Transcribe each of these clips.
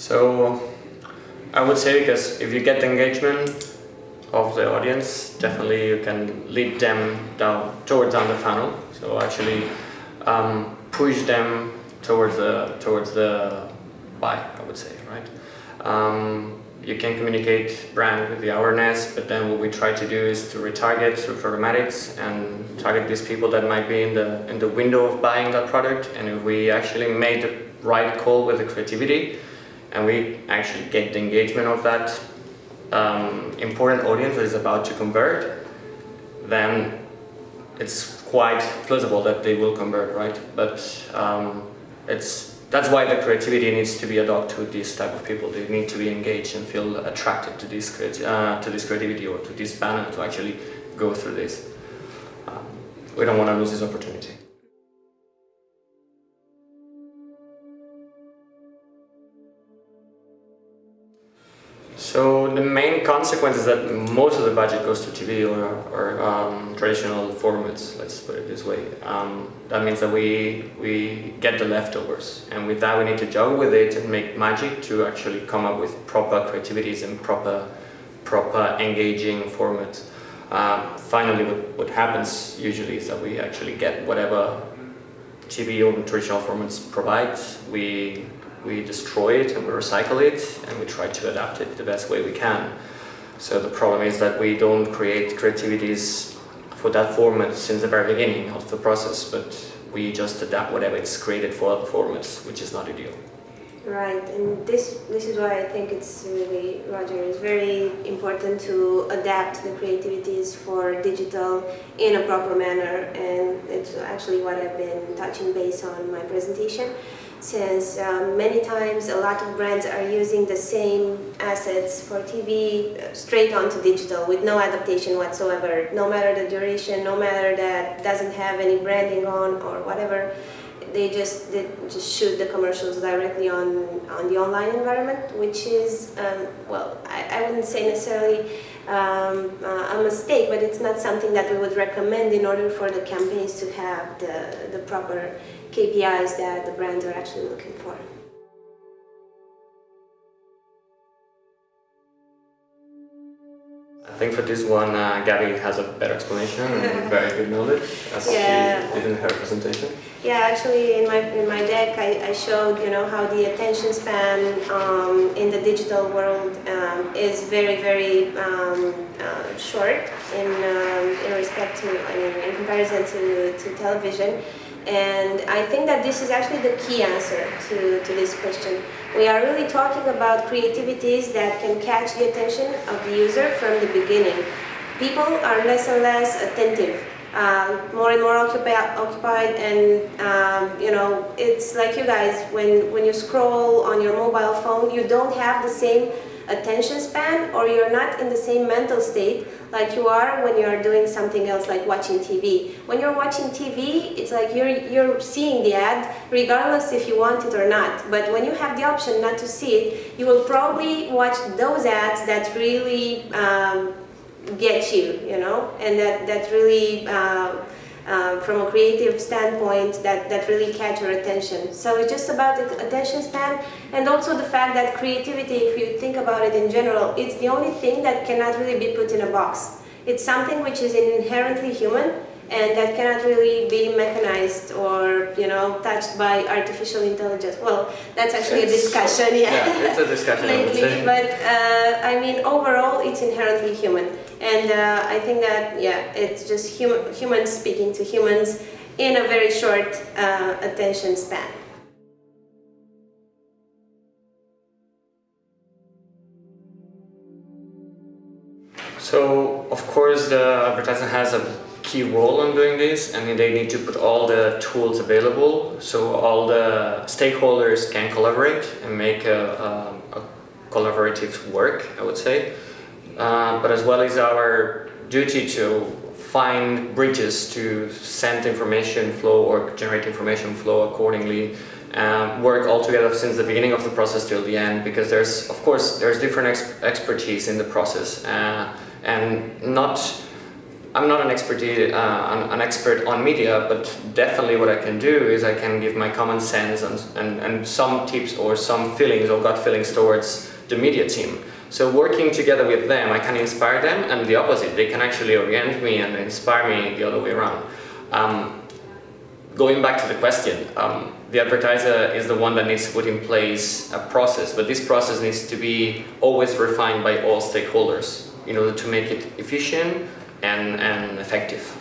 So I would say, because if you get the engagement of the audience, definitely you can lead them towards down the funnel. So actually push them towards the buy, I would say, right? You can communicate brand with the awareness, but then what we try to do is to retarget through programmatics and target these people that might be in the window of buying that product. And if we actually made the right call with the creativity, and we actually get the engagement of that important audience that is about to convert, then it's quite plausible that they will convert, right? But that's why the creativity needs to be adopted to this type of people. They need to be engaged and feel attracted to this creativity or to this banner to actually go through this. We don't want to lose this opportunity. So the main consequence is that most of the budget goes to TV or traditional formats, let's put it this way. That means that we get the leftovers, and with that we need to juggle with it and make magic to actually come up with proper creativities and proper engaging formats. Finally, what happens usually is that we actually get whatever TV or traditional formats provide. We destroy it and we recycle it, and we try to adapt it the best way we can. So the problem is that we don't create creativities for that format since the very beginning of the process, but we just adapt whatever it's created for other formats, which is not ideal. Right, and this is why I think it's really, Roger, it's very important to adapt the creativities for digital in a proper manner, and it's actually what I've been touching base on my presentation. Since many times a lot of brands are using the same assets for TV straight onto digital with no adaptation whatsoever, no matter the duration, no matter that doesn't have any branding on or whatever. They just shoot the commercials directly on the online environment, which is, well, I wouldn't say necessarily a mistake, but it's not something that we would recommend in order for the campaigns to have the proper KPIs that the brands are actually looking for. I think for this one, Gabby has a better explanation and very good knowledge, as she did in her presentation. Yeah, actually, in my deck, I showed how the attention span in the digital world is very short in respect to, in comparison to television. And I think that this is actually the key answer to this question. We are really talking about creativities that can catch the attention of the user from the beginning. People are less and less attentive, more and more occupied, and it's like you guys, when you scroll on your mobile phone, you don't have the same attention span, or you're not in the same mental state like you are when you're doing something else like watching TV. When you're watching TV, it's like you're seeing the ad regardless if you want it or not. But when you have the option not to see it, you will probably watch those ads that really get you, and that really from a creative standpoint, that really catch your attention. So it's just about the attention span, and also the fact that creativity, if you think about it in general, it's the only thing that cannot really be put in a box. It's something which is inherently human, and that cannot really be mechanized or touched by artificial intelligence. Well, that's actually a discussion, yeah, it's a discussion lately. But I mean, overall, it's inherently human, and I think that it's just humans speaking to humans in a very short attention span. So, of course, the advertiser has a key role in doing this, and they need to put all the tools available so all the stakeholders can collaborate and make a collaborative work, I would say. But as well as our duty to find bridges to send information flow or generate information flow accordingly, work all together since the beginning of the process till the end, because there's different expertise in the process, and not I'm not an expert on media, but definitely what I can do is I can give my common sense and some tips or some feelings or gut feelings towards the media team. So working together with them, I can inspire them, and the opposite, they can actually orient me and inspire me the other way around. Going back to the question, the advertiser is the one that needs to put in place a process, but this process needs to be always refined by all stakeholders in order to make it efficient and effective.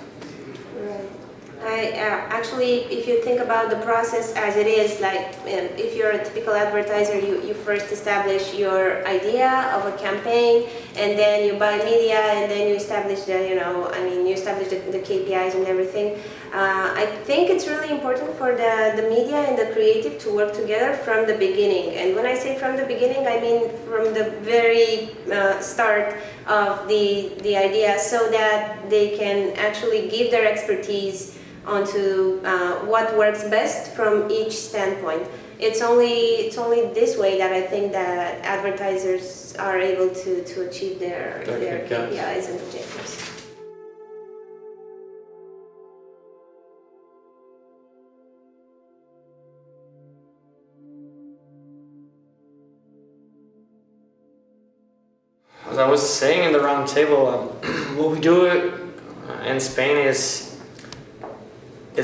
Actually, if you think about the process as it is, like if you're a typical advertiser, you first establish your idea of a campaign, and then you buy media, and then you establish the, you establish the KPIs and everything. I think it's really important for the media and the creative to work together from the beginning. And when I say from the beginning, I mean from the very start of the idea, so that they can actually give their expertise onto what works best from each standpoint. It's only this way that I think that advertisers are able to achieve their KPIs and objectives. As I was saying in the round table, what we do in Spain is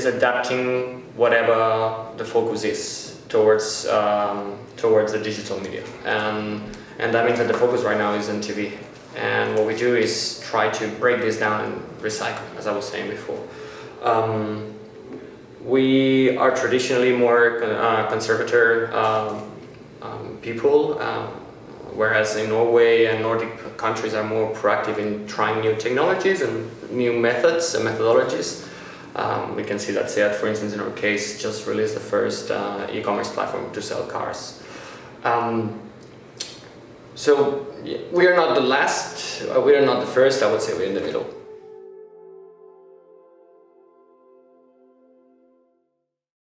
adapting whatever the focus is towards the digital media, and that means that the focus right now is on TV. And what we do is try to break this down and recycle, as I was saying before. We are traditionally more conservative people, whereas in Norway and Nordic countries are more proactive in trying new technologies and new methods and methodologies. We can see that Teads, for instance, in our case, just released the first e-commerce platform to sell cars. So we are not the last, we are not the first, I would say we're in the middle.